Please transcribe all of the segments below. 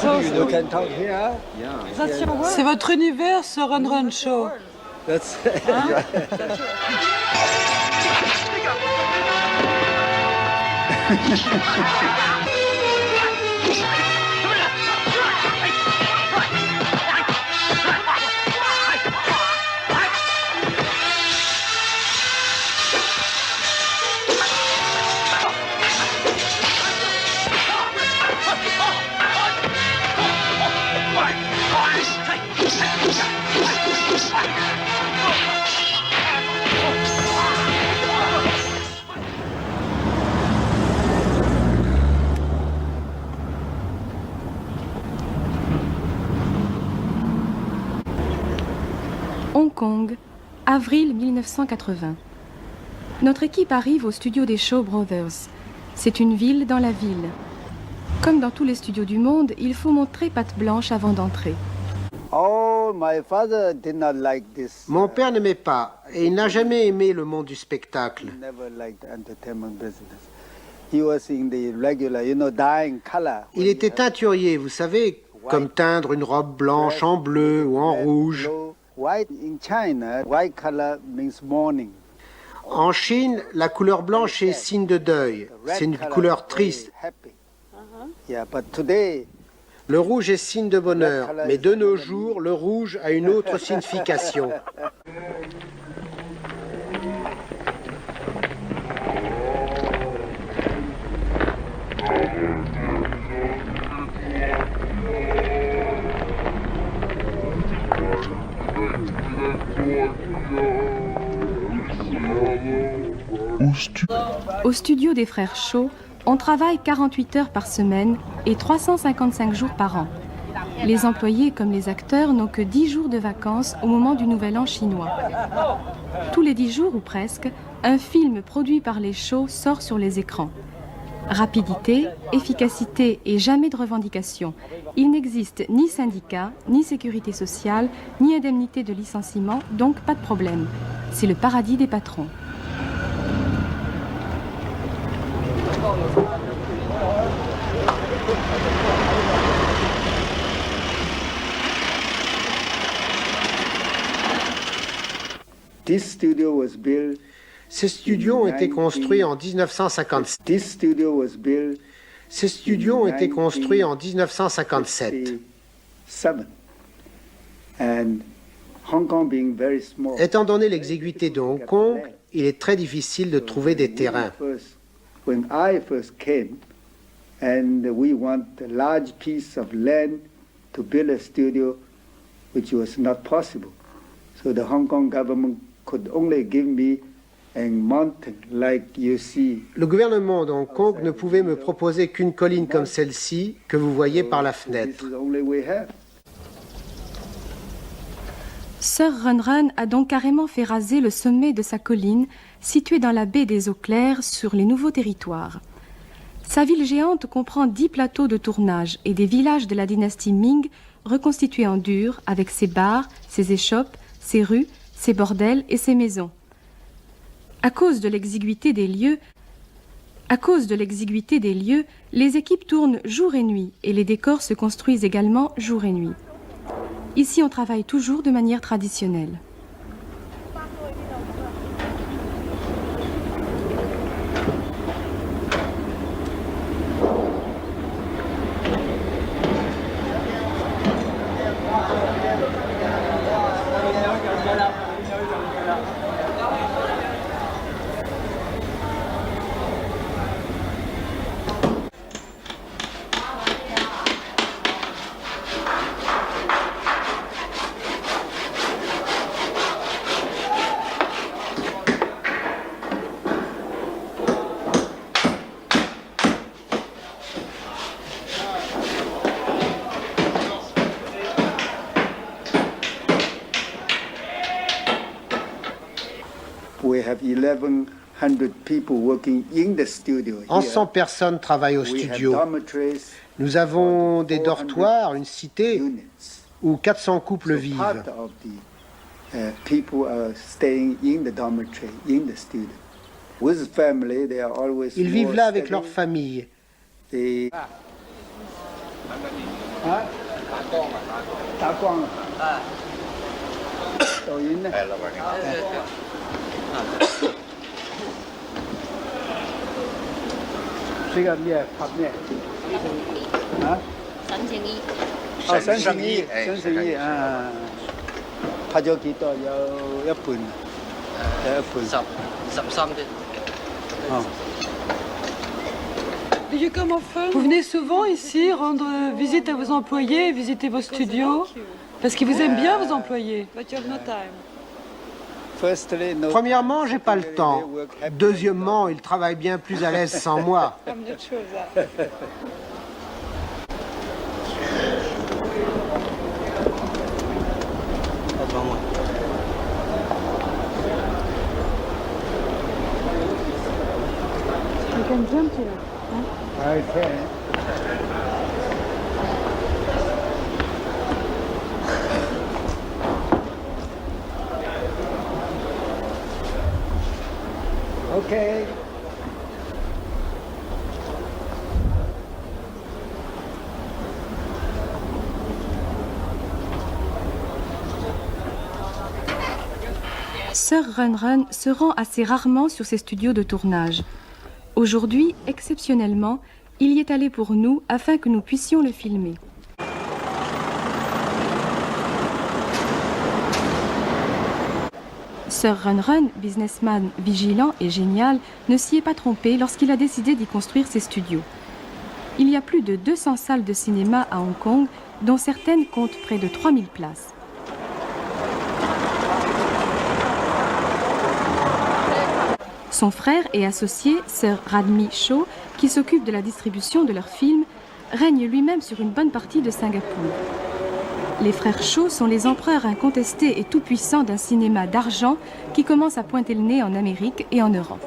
Show. You can talk here. C'est votre univers, ce Run Run Show. That's Hong Kong, avril 1980. Notre équipe arrive au studio des Shaw Brothers. C'est une ville dans la ville. Comme dans tous les studios du monde, il faut montrer patte blanche avant d'entrer. Oh, my father did not like this. Mon père n'aimait pas, et il n'a jamais aimé le monde du spectacle. Never liked entertainment business. He was in the regular, dyeing color. Il était teinturier, vous savez, comme teindre une robe blanche en bleu ou en rouge. White in China, white color means mourning. En Chine, la couleur blanche est signe de deuil. C'est une couleur triste. Yeah, but today, Le rouge est signe de bonheur, mais de nos jours, le rouge a une autre signification. Au studio des frères Shaw, on travaille 48 heures par semaine et 355 jours par an. Les employés comme les acteurs n'ont que 10 jours de vacances au moment du Nouvel An chinois. Tous les 10 jours ou presque, un film produit par les Shaw sort sur les écrans. Rapidité, efficacité et jamais de revendication. Il n'existe ni syndicat, ni sécurité sociale, ni indemnité de licenciement, donc pas de problème. C'est le paradis des patrons. this studio was built. Ces studios ont été construits en 1957. This studio was built Ces studios ont été construits en 1957. 57. And Hong Kong being very small. Étant donné l'exiguïté de Hong Kong, il est très difficile de trouver des terrains. When I first came, and we want a large piece of land to build a studio, which was not possible. So the Hong Kong government could only give me a mountain like you see. Le gouvernement de Hong Kong ne pouvait me proposer qu'une colline comme celle-ci que vous voyez par la fenêtre. This is the only we have. Sir Run Run a donc carrément fait raser le sommet de sa colline, située dans la baie des Eaux Claires, sur les nouveaux territoires. Sa ville géante comprend 10 plateaux de tournage et des villages de la dynastie Ming reconstitués en dur, avec ses bars, ses échoppes, ses rues, ses bordels et ses maisons. À cause de l'exiguïté des lieux, les équipes tournent jour et nuit et les décors se construisent également jour et nuit. Ici, on travaille toujours de manière traditionnelle. We have 1,100 people working in the studio. 1100 personnes travaillent au We have studio. dormitories, Nous avons des dortoirs, une cité units. où 400 couples So vivent. part of the people are staying in the dormitory, in the studio. With family, they are always Ils vivent more là avec steady. leur famille. They 啊，打光了。抖音呢？这个面泡面。啊？3,200啊，拍咗幾多？有一半，有一半。13啲。哦。 Vous venez souvent ici rendre visite à vos employés, visiter vos studios, parce qu'ils vous aiment bien, vos employés. Premièrement, j'ai pas le temps. Deuxièmement, ils travaillent bien plus à l'aise sans moi. Okay. Okay. Sir Run Run se rend assez rarement sur ses studios de tournage. Aujourd'hui, exceptionnellement, il y est allé pour nous afin que nous puissions le filmer. Sir Run Run, businessman vigilant et génial, ne s'y est pas trompé lorsqu'il a décidé d'y construire ses studios. Il y a plus de 200 salles de cinéma à Hong Kong, dont certaines comptent près de 3000 places. Son frère et associé, Sir Radmi Shaw, qui s'occupe de la distribution de leurs films, règne lui-même sur une bonne partie de Singapour. Les frères Shaw sont les empereurs incontestés et tout-puissants d'un cinéma d'argent qui commence à pointer le nez en Amérique et en Europe.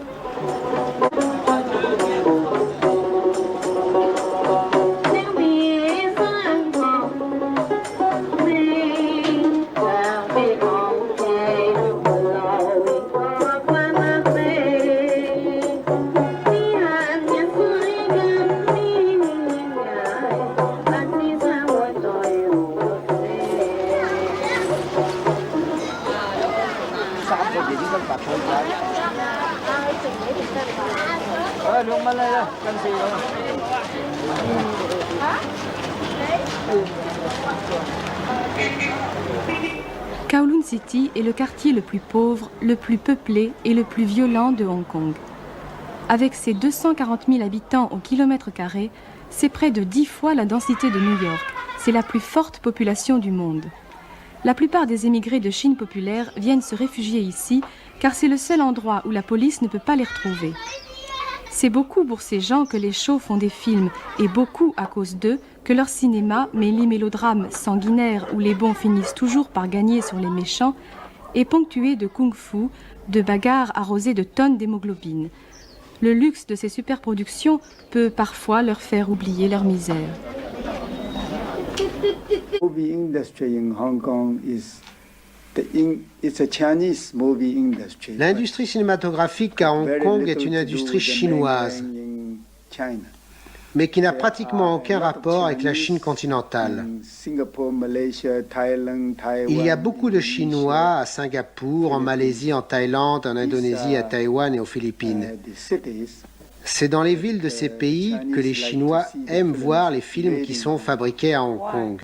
Kowloon City est le quartier le plus pauvre, le plus peuplé et le plus violent de Hong Kong. Avec ses 240 000 habitants au kilomètre carré, c'est près de 10 fois la densité de New York. C'est la plus forte population du monde. La plupart des émigrés de Chine populaire viennent se réfugier ici car c'est le seul endroit où la police ne peut pas les retrouver. C'est beaucoup pour ces gens que les Shaw font des films et beaucoup à cause d'eux que leur cinéma, mêlé mélodrames sanguinaires où les bons finissent toujours par gagner sur les méchants, est ponctué de kung-fu, de bagarres arrosées de tonnes d'hémoglobine. Le luxe de ces superproductions peut parfois leur faire oublier leur misère. Movie industry in Hong Kong is it's a Chinese movie industry. L'industrie cinématographique à Hong Kong est une industrie chinoise, mais qui n'a pratiquement aucun rapport avec la Chine continentale. Il y a beaucoup de Chinois à Singapour, en Malaisie, en Thaïlande, en Indonésie, à Taïwan et aux Philippines. C'est dans les villes de ces pays que les Chinois aiment voir les films qui sont fabriqués à Hong Kong.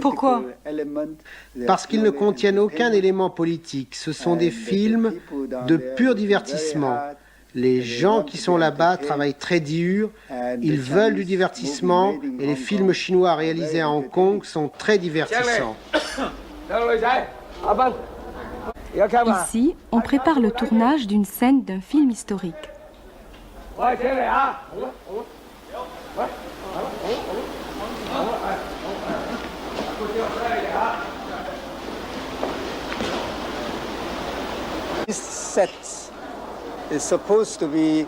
Pourquoi? Parce qu'ils ne contiennent aucun élément politique. Ce sont des films de pur divertissement. Les gens qui sont là-bas travaillent très dur, ils veulent du divertissement et les films chinois réalisés à Hong Kong sont très divertissants. Ici, on prépare le tournage d'une scène d'un film historique. This set is supposed to be,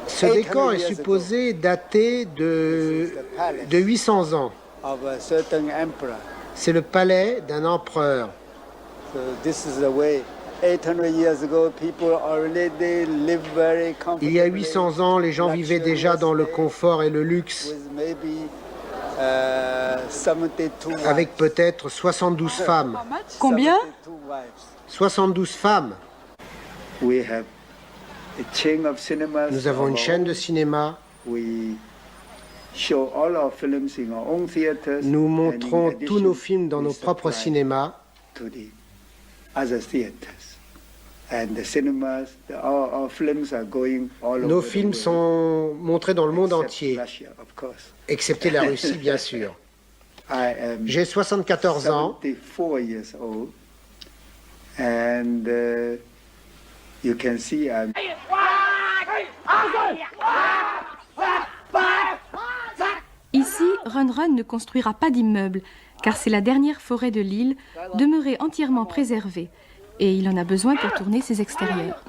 Ce décor est supposé dater de 800 ans. of a certain emperor. C'est le palais d'un empereur. So this is the way 800 years ago, people already live very Il y a comfortably, 800 ans, les gens vivaient déjà dans le confort et le luxe, with maybe 72 wives. avec peut-être 72 femmes. Combien? 72 wives. 72 femmes. We have a chain of cinemas. Nous avons of une our chaîne de own. cinéma. We show all our films in our own theaters. Nous and in montrons addition, tous nos films dans we nos propres supply cinémas. to the other theaters. And the cinemas, our films are going all Nos over the films world, sont montrés dans le monde except entier, Russia, of course. excepté la Russie, bien sûr. I am J'ai 74 ans. 74 years old, and you can see I'm Ici, Run Run ne construira pas d'immeuble, car c'est la dernière forêt de l'île, demeurée entièrement préservée, et il en a besoin pour tourner ses extérieurs.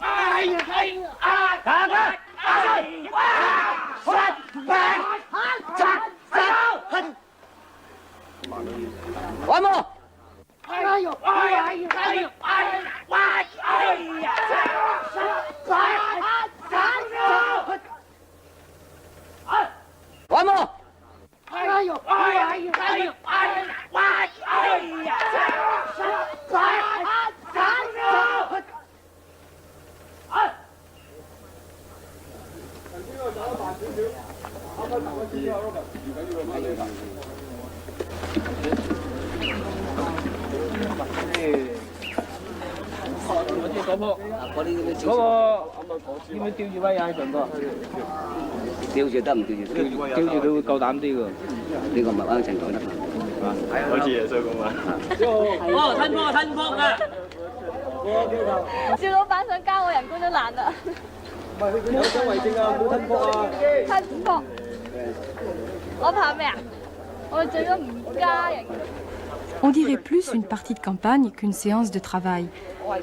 On dirait plus une partie de campagne qu'une séance de travail.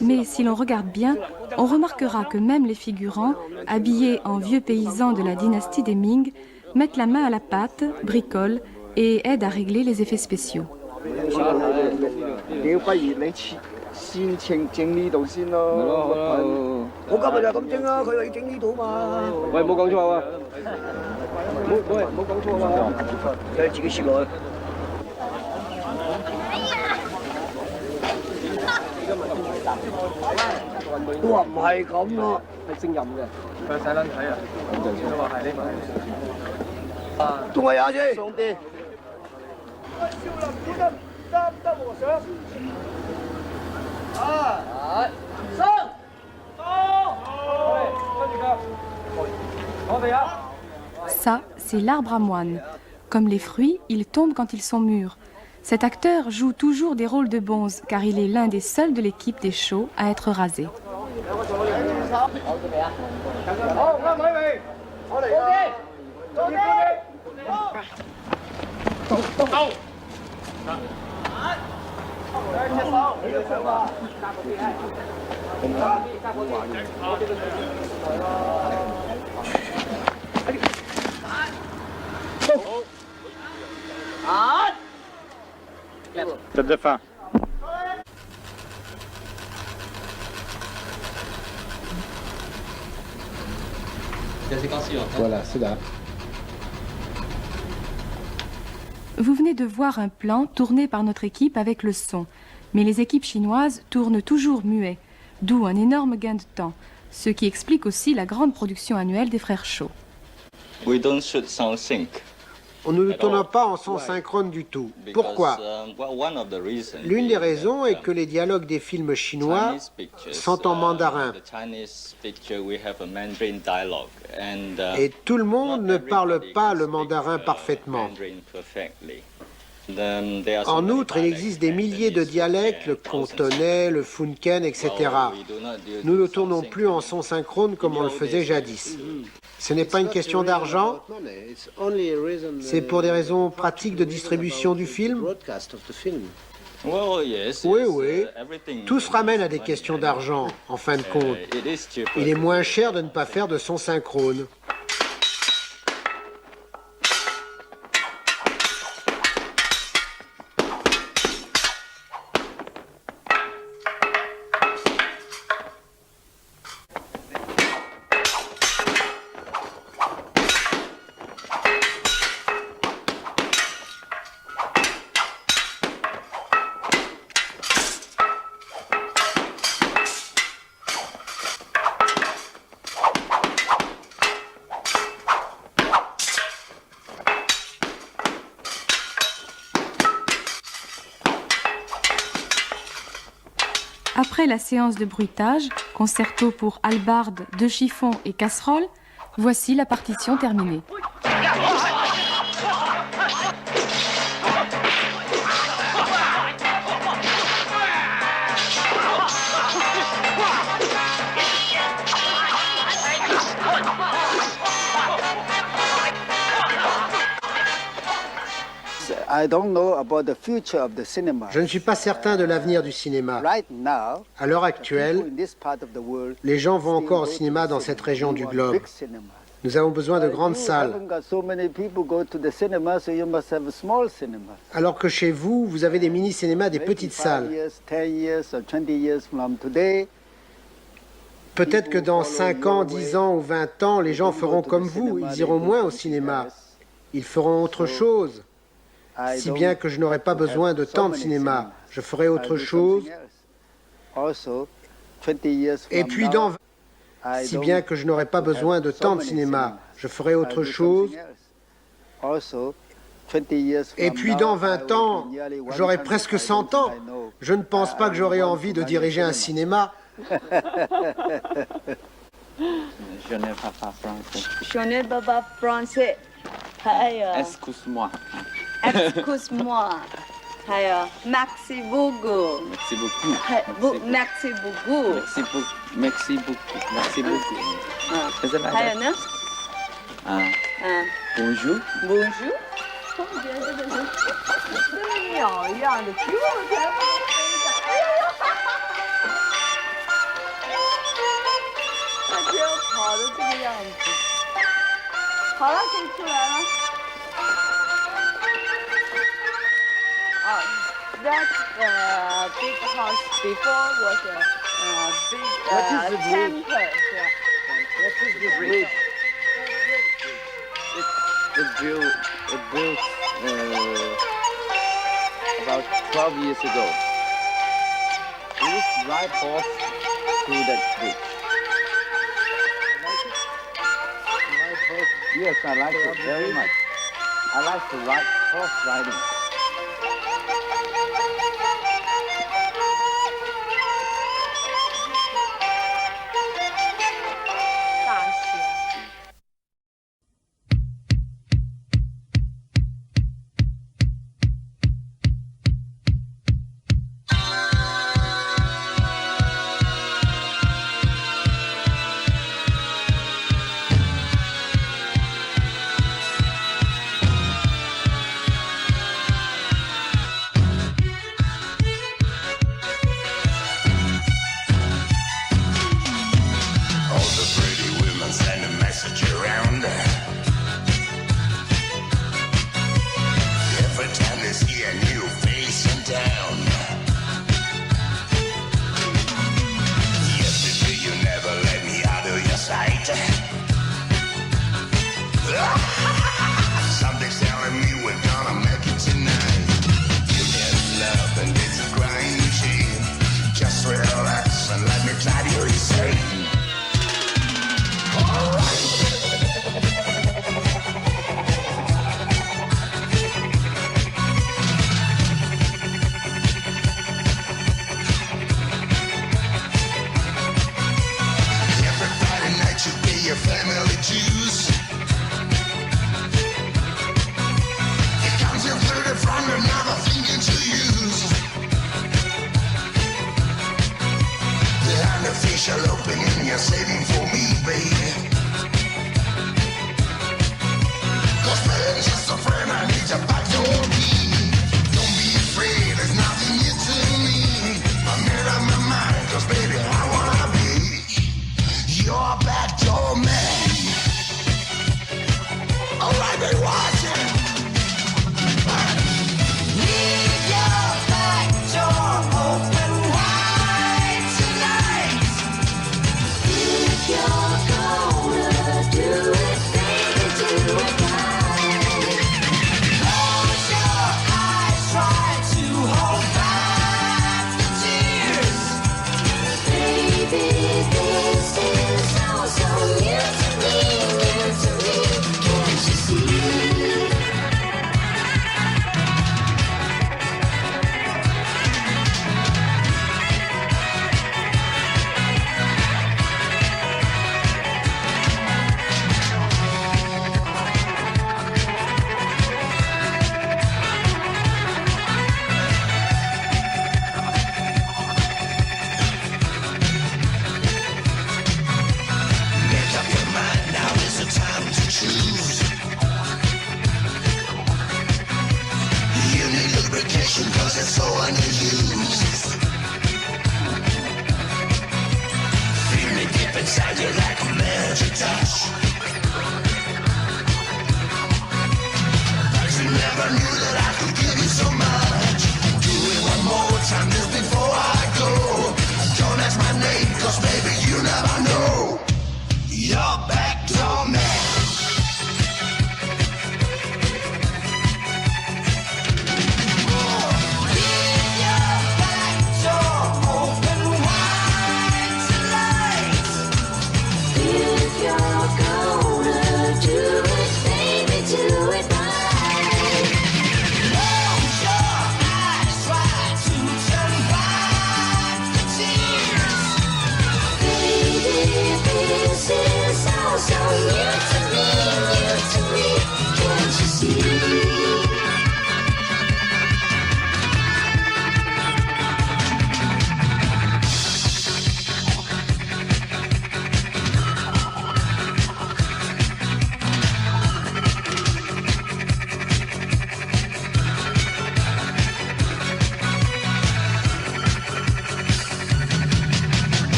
Mais si l'on regarde bien, on remarquera que même les figurants, habillés en vieux paysans de la dynastie des Ming, mettent la main à la pâte, bricolent et aident à régler les effets spéciaux. Ça, c'est l'arbre à moine. Comme les fruits, ils tombent quand ils sont mûrs. Cet acteur joue toujours des rôles de bonze, car il est l'un des seuls de l'équipe des shows à être rasé. Tête de fin. Voilà, c'est là. Vous venez de voir un plan tourné par notre équipe avec le son. Mais les équipes chinoises tournent toujours muet, d'où un énorme gain de temps, ce qui explique aussi la grande production annuelle des frères Shaw. We don't shoot sound sync. On ne le tourne pas en son synchrone du tout. Pourquoi? L'une des raisons est que les dialogues des films chinois sont en mandarin. Et tout le monde ne parle pas le mandarin parfaitement. En outre, il existe des milliers de dialectes, le cantonais, le funken, etc. Nous ne tournons plus en son synchrone comme on le faisait jadis. Ce n'est pas une question d'argent, c'est pour des raisons pratiques de distribution du film. Oui, oui, tout se ramène à des questions d'argent, en fin de compte. Il est moins cher de ne pas faire de son synchrone. Après la séance de bruitage, concerto pour hallebarde, deux chiffons et casserole, voici la partition terminée. I don't know about the future of the cinema. Je ne suis pas certain de l'avenir du cinéma. Right now, À l'heure people actuelle, in this part of the world les gens vont still encore au go to cinéma the dans cinema. cette région You du want globe. big cinema. Nous avons besoin de grandes You salles. haven't got so many people go to the cinema, so you must have a small cinema. Alors que chez vous, vous avez des mini-cinémas, des Maybe petites 5 salles. years, 10 years or 20 years from today, Peut-être que dans 5 ans, 10 ans ou 20 ans, les gens feront comme vous. Ils iront moins au cinéma. Ils feront autre chose. I Si don't bien que je n'aurai pas besoin de so tant de many cinéma. cinemas. Je ferai I'll autre do chose. something else. Also, 20 years Et from puis, now, I si don't bien que je n'aurai pas have besoin de so tant de many cinéma, cinemas. je ferai I'll autre do chose. something else. Also, 20 years Et from puis now, dans I 20 will ans, be nearly j'aurai 100. presque I 100 don't ans. think I know. Je ne pense pas que j'aurai envie de diriger un cinéma. Je n'ai pas parlé français. Je n'ai pas français. Excuse-moi. Excuse-moi. Merci beaucoup. Merci beaucoup. Merci beaucoup. Merci beaucoup. Merci beaucoup. Merci beaucoup. Is it like that? 还有呢？ Bonjour. Bonjour。跟鸟一样的，比我才会飞的。哎呦！它只有跑的这个样子。好了，可以出来了。That's big house before was a big temple. What is this bridge? It built about 12 years ago. Please ride horse through that bridge. Yes, I like it very much. I like to ride horse riding. so I need you.